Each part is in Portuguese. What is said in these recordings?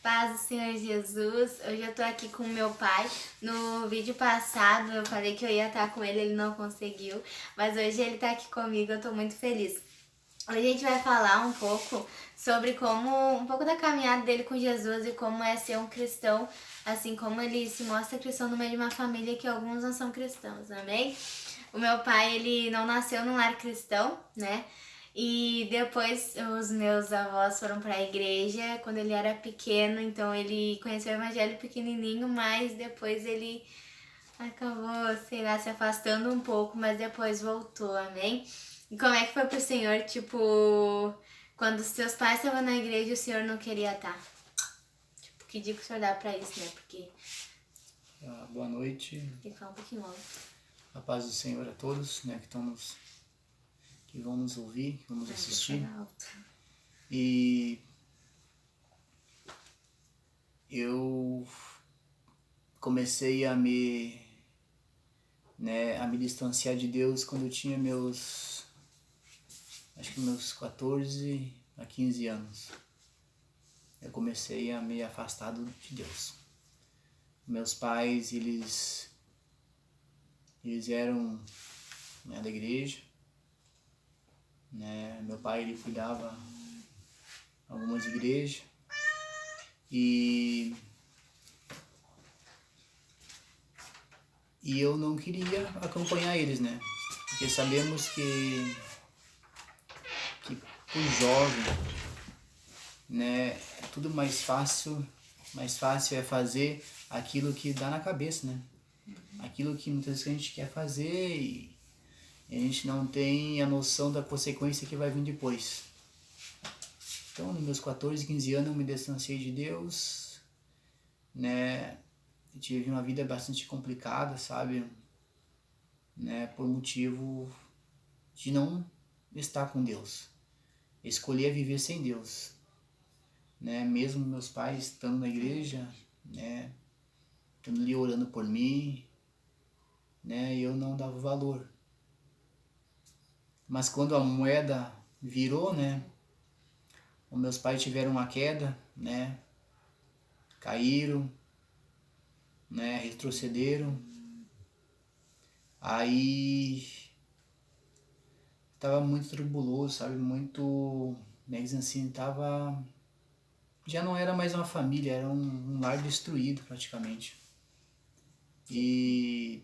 Paz do Senhor Jesus. Hoje eu tô aqui com meu pai. No vídeo passado eu falei que eu ia estar com ele não conseguiu. Mas hoje ele tá aqui comigo, eu tô muito feliz. Hoje a gente vai falar um pouco sobre um pouco da caminhada dele com Jesus e como é ser um cristão, assim como ele se mostra cristão no meio de uma família que alguns não são cristãos, amém? O meu pai, ele não nasceu num lar cristão, né? E depois os meus avós foram para a igreja quando ele era pequeno, então ele conheceu o evangelho pequenininho, mas depois ele acabou, sei lá, se afastando um pouco, mas depois voltou, amém? E como é que foi pro senhor, tipo, quando os seus pais estavam na igreja e o senhor não queria estar? Tipo, que dica o senhor dá pra isso, né? Porque... Boa noite. Tem que falar um pouquinho alto. A paz do Senhor a todos, né, que vão nos ouvir, que vão nos assistir. E eu comecei a me distanciar de Deus quando eu tinha meus 14 a 15 anos. Eu comecei a me afastar de Deus. Meus pais, eles eram, né, da igreja, né? Meu pai, ele cuidava algumas igrejas e eu não queria acompanhar eles, né? Porque sabemos que pro jovem, né, é tudo mais fácil é fazer aquilo que dá na cabeça, né? Aquilo que muitas vezes a gente quer fazer e a gente não tem a noção da consequência que vai vir depois. Então, nos meus 14, 15 anos eu me distanciei de Deus, né? Eu tive uma vida bastante complicada, sabe? Né? Por motivo de não estar com Deus. Escolher viver sem Deus, né? Mesmo meus pais estando na igreja, né? Estando ali orando por mim, né? Eu não dava valor. Mas quando a moeda virou, né? Os meus pais tiveram uma queda, né? Caíram, né? Retrocederam. Aí tava muito tribuloso, sabe? Muito, né? Assim, tava... Já não era mais uma família, era um lar destruído praticamente. E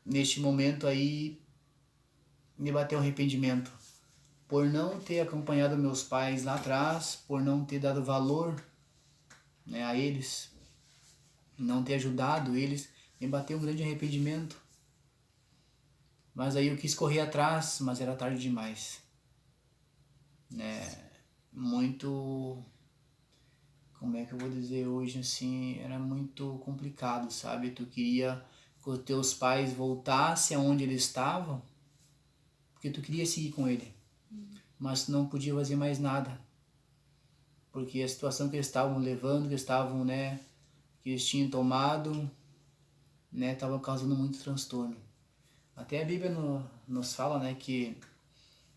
neste momento aí me bateu arrependimento por não ter acompanhado meus pais lá atrás, por não ter dado valor, né, a eles, não ter ajudado eles, me bateu um grande arrependimento. Mas aí eu quis correr atrás, mas era tarde demais, né? Muito, como é que eu vou dizer hoje, assim, era muito complicado, sabe? Tu queria que os teus pais voltassem aonde eles estavam, porque tu queria seguir com ele, mas tu não podia fazer mais nada, porque a situação que eles estavam levando, que eles estavam, né, que eles tinham tomado, né, estava causando muito transtorno. Até a Bíblia nos fala, né, que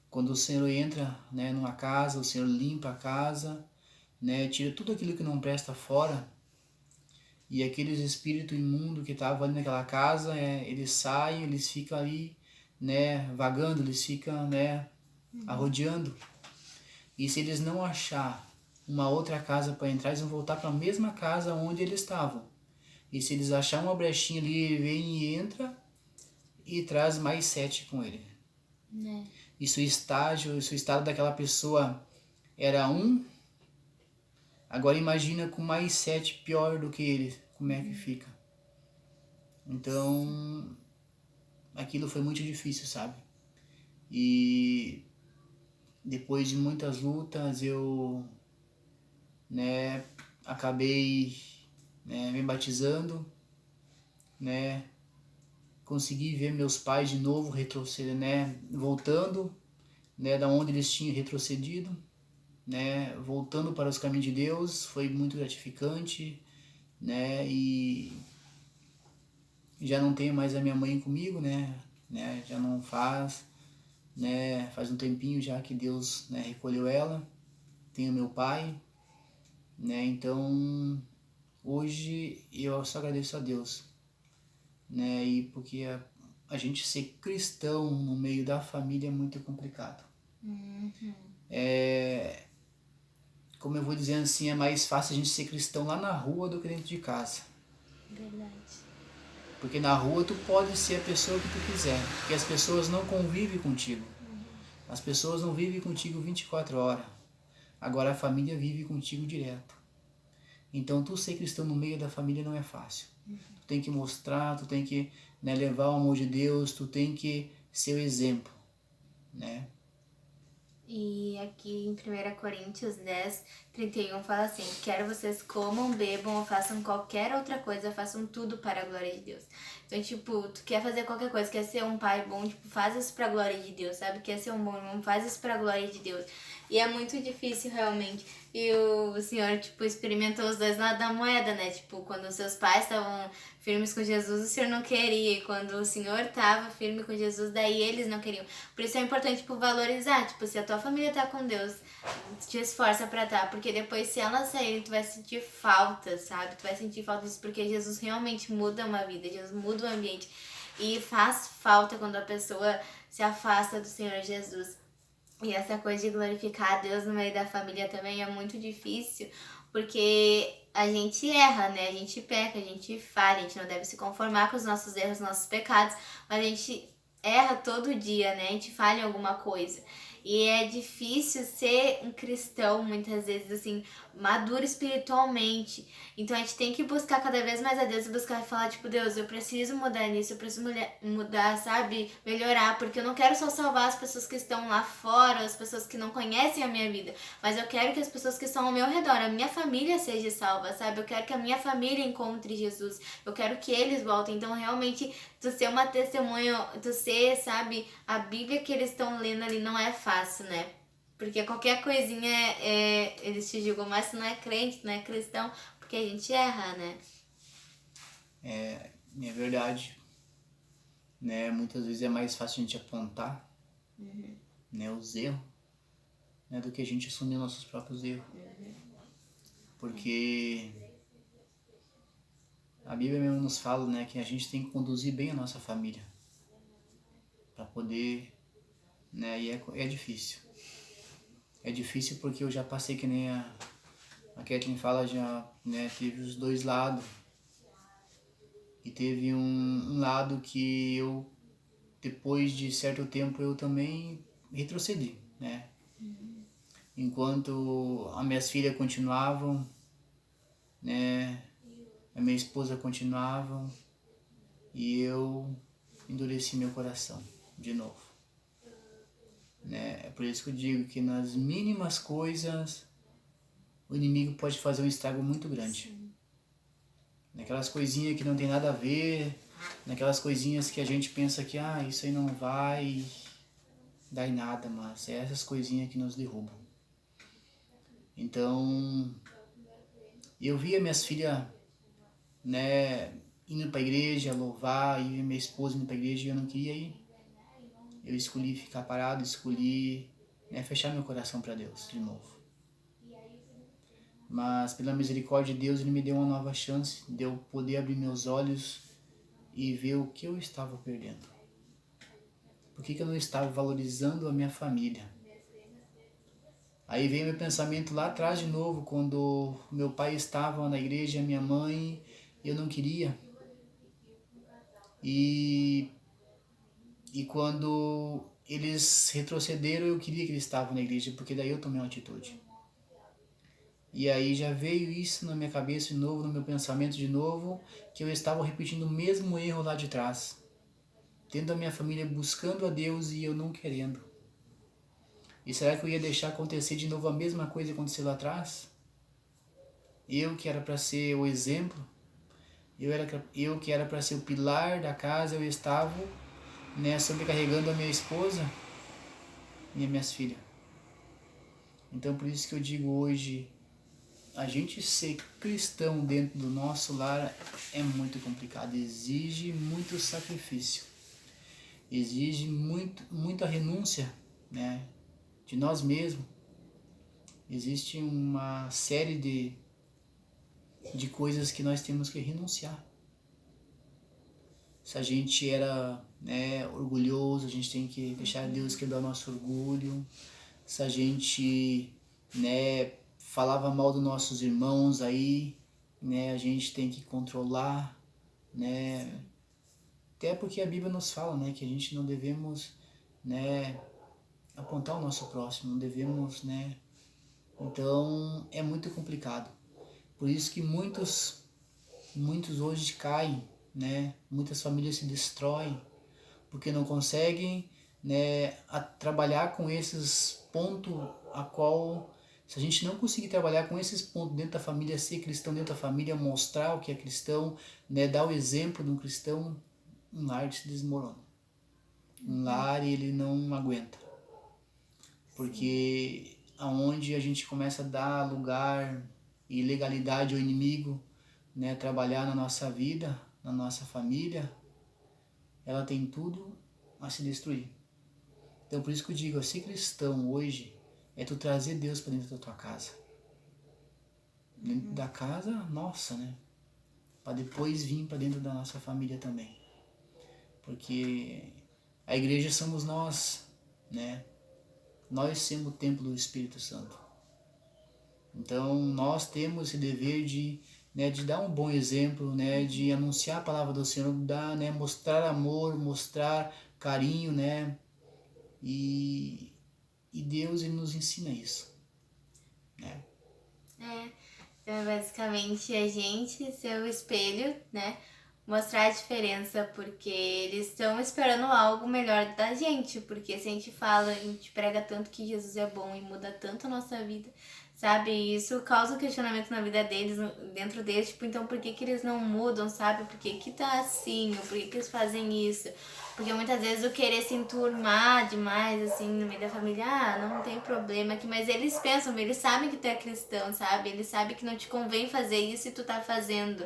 quando o Senhor entra, né, numa casa, o Senhor limpa a casa, né, tira tudo aquilo que não presta fora, e aqueles espíritos imundos que estavam ali naquela casa, eles saem, eles ficam ali, né, vagando, eles ficam, né, arrodeando. E se eles não achar uma outra casa para entrar, eles vão voltar para a mesma casa onde eles estavam. E se eles acharem uma brechinha ali, ele vem e entra e traz mais 7 com ele. E se o estado daquela pessoa era 1, agora imagina com mais 7 pior do que ele, como é que fica. Então, aquilo foi muito difícil, sabe? E depois de muitas lutas, eu, né, acabei, né, me batizando, né, consegui ver meus pais de novo retroceder, né, voltando, né, da onde eles tinham retrocedido, né, voltando para os caminhos de Deus. Foi muito gratificante, né, e já não tenho mais a minha mãe comigo, né, já não faz, né, faz um tempinho já que Deus, né, recolheu ela. Tenho meu pai, né? Então, hoje eu só agradeço a Deus, né? E porque a gente ser cristão no meio da família é muito complicado. Como eu vou dizendo assim, é mais fácil a gente ser cristão lá na rua do que dentro de casa. Verdade. Porque na rua tu pode ser a pessoa que tu quiser, porque as pessoas não convivem contigo. As pessoas não vivem contigo 24 horas. Agora a família vive contigo direto. Então tu ser cristão no meio da família não é fácil. Tu tem que mostrar, tu tem que, né, levar o amor de Deus, tu tem que ser o exemplo, né? E aqui em 1 Coríntios 10:31 fala assim: quero vocês comam, bebam ou façam qualquer outra coisa, façam tudo para a glória de Deus. Então, tipo, tu quer fazer qualquer coisa, quer ser um pai bom, tipo, faz isso pra glória de Deus, sabe? Quer ser um bom irmão, faz isso pra glória de Deus. E é muito difícil, realmente. E o senhor, tipo, experimentou os dois lados da moeda, né? Tipo, quando os seus pais estavam firmes com Jesus, o senhor não queria. E quando o senhor estava firme com Jesus, daí eles não queriam. Por isso é importante, tipo, valorizar. Tipo, se a tua família tá com Deus, te esforça pra tá. Porque depois, se elas saírem, tu vai sentir falta, sabe? Tu vai sentir falta disso, porque Jesus realmente muda uma vida. Jesus muda o ambiente. E faz falta quando a pessoa se afasta do Senhor Jesus. E essa coisa de glorificar a Deus no meio da família também é muito difícil, porque a gente erra, né? A gente peca, a gente falha, a gente não deve se conformar com os nossos erros, nossos pecados, mas a gente erra todo dia, né? A gente falha em alguma coisa. E é difícil ser um cristão, muitas vezes, assim, maduro espiritualmente. Então a gente tem que buscar cada vez mais a Deus e buscar falar, tipo, Deus, eu preciso mudar nisso, eu preciso mudar, sabe? Melhorar, porque eu não quero só salvar as pessoas que estão lá fora, as pessoas que não conhecem a minha vida, mas eu quero que as pessoas que estão ao meu redor, a minha família seja salva, sabe? Eu quero que a minha família encontre Jesus, eu quero que eles voltem. Então, realmente, tu ser uma testemunha, tu ser, sabe, a Bíblia que eles estão lendo ali não é fácil, né? Porque qualquer coisinha eles te julgam, mas tu não é crente, tu não é cristão, porque a gente erra, né? É verdade, né? Muitas vezes é mais fácil a gente apontar, né, os erros, né, do que a gente assumir nossos próprios erros. Porque a Bíblia mesmo nos fala, né, que a gente tem que conduzir bem a nossa família para poder, né, e é difícil. É difícil porque eu já passei, que nem a Kathleen fala, já, né, teve os dois lados. E teve um lado que eu, depois de certo tempo, eu também retrocedi, né? Enquanto as minhas filhas continuavam, né, a minha esposa continuava, e eu endureci meu coração de novo, né? É por isso que eu digo que nas mínimas coisas o inimigo pode fazer um estrago muito grande. Naquelas coisinhas que não tem nada a ver, naquelas coisinhas que a gente pensa que isso aí não vai dar em nada, mas é essas coisinhas que nos derrubam. Então, eu via minhas filhas, né, indo para a igreja, louvar, e minha esposa indo para a igreja, e eu não queria ir. Eu escolhi ficar parado, escolhi, né, fechar meu coração para Deus de novo. Mas pela misericórdia de Deus, Ele me deu uma nova chance de eu poder abrir meus olhos e ver o que eu estava perdendo. Por que eu não estava valorizando a minha família? Aí veio meu pensamento lá atrás de novo, quando meu pai estava na igreja, minha mãe, eu não queria. E quando eles retrocederam, eu queria que eles estavam na igreja, porque daí eu tomei uma atitude. E aí já veio isso na minha cabeça de novo, no meu pensamento de novo, que eu estava repetindo o mesmo erro lá de trás. Tendo a minha família buscando a Deus e eu não querendo. E será que eu ia deixar acontecer de novo a mesma coisa que aconteceu lá atrás? Eu que era para ser o exemplo, eu que era para ser o pilar da casa, eu estava, né, sobrecarregando a minha esposa e as minhas filhas. Então por isso que eu digo hoje, a gente ser cristão dentro do nosso lar é muito complicado, exige muito sacrifício, exige muita renúncia, né, de nós mesmos. Existe uma série de coisas que nós temos que renunciar. Se a gente era, né, orgulhoso, a gente tem que deixar Deus quebrar o nosso orgulho. Se a gente, né, falava mal dos nossos irmãos aí, né, a gente tem que controlar, né? Até porque a Bíblia nos fala, né, que a gente não devemos, né, apontar o nosso próximo, não devemos, né? Então é muito complicado. Por isso que muitos hoje caem, né? Muitas famílias se destroem porque não conseguem, né, trabalhar com esses pontos a qual, se a gente não conseguir trabalhar com esses pontos dentro da família, ser cristão dentro da família, mostrar o que é cristão, né, dar o exemplo de um cristão, um lar se desmorona. Um lar ele não aguenta. Porque aonde a gente começa a dar lugar e legalidade ao inimigo, né, trabalhar na nossa vida, na nossa família, ela tem tudo a se destruir. Então por isso que eu digo, ser cristão hoje é tu trazer Deus para dentro da tua casa. Dentro da casa, nossa, né? Para depois vir para dentro da nossa família também. Porque a igreja somos nós, né? Nós somos o templo do Espírito Santo. Então nós temos esse dever de, né, de dar um bom exemplo, né, de anunciar a palavra do Senhor, dar, né, mostrar amor, mostrar carinho, né, e Deus ele nos ensina isso, né? Então, basicamente, a gente ser o espelho, né? Mostrar a diferença, porque eles estão esperando algo melhor da gente. Porque se a gente fala, a gente prega tanto que Jesus é bom e muda tanto a nossa vida, sabe? E isso causa questionamento na vida deles, dentro deles. Tipo, então por que que eles não mudam, sabe? Por que que tá assim? Ou por que que eles fazem isso? Porque muitas vezes o querer se enturmar demais, assim, no meio da família, não tem problema aqui, mas eles pensam, eles sabem que tu é cristão, sabe? Eles sabem que não te convém fazer isso e tu tá fazendo.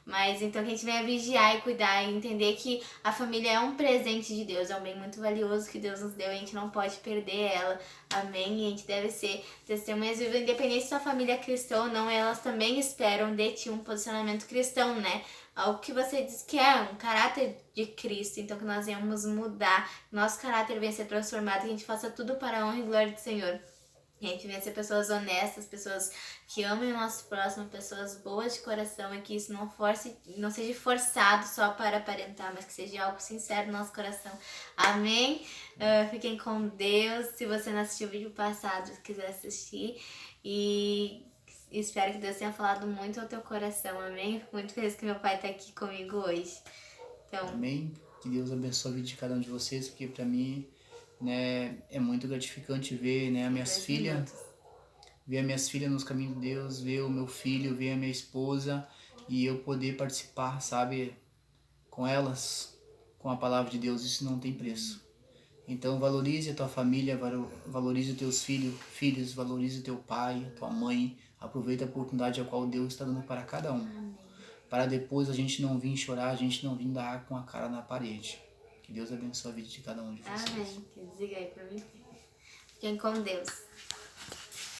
Mas então que a gente venha vigiar e cuidar e entender que a família é um presente de Deus, é um bem muito valioso que Deus nos deu e a gente não pode perder ela. Amém? E a gente deve ser testemunhas vivas, independente se sua família é cristã ou não, elas também esperam de ti um posicionamento cristão, né? Algo que você diz que é um caráter de Cristo, então que nós venhamos mudar, nosso caráter venha ser transformado, que a gente faça tudo para a honra e glória do Senhor. A gente venha ser pessoas honestas, pessoas que amem o nosso próximo, pessoas boas de coração e que isso não seja forçado só para aparentar, mas que seja algo sincero no nosso coração. Amém? Fiquem com Deus. Se você não assistiu o vídeo passado, se quiser assistir. E espero que Deus tenha falado muito ao teu coração. Amém? Fico muito feliz que meu pai está aqui comigo hoje. Então, amém? Que Deus abençoe a vida de cada um de vocês, porque para mim, né, é muito gratificante ver, né, ver as minhas filhas nos caminhos de Deus, ver o meu filho, ver a minha esposa e eu poder participar, sabe, com elas, com a palavra de Deus, isso não tem preço. Então valorize a tua família, valorize os teus filhos, valorize o teu pai, a tua mãe, aproveita a oportunidade a qual Deus está dando para cada um. Para depois a gente não vir chorar, a gente não vir dar com a cara na parede. Que Deus abençoe a vida de cada um de vocês. amém. Desliga aí pra mim. Fiquem com Deus.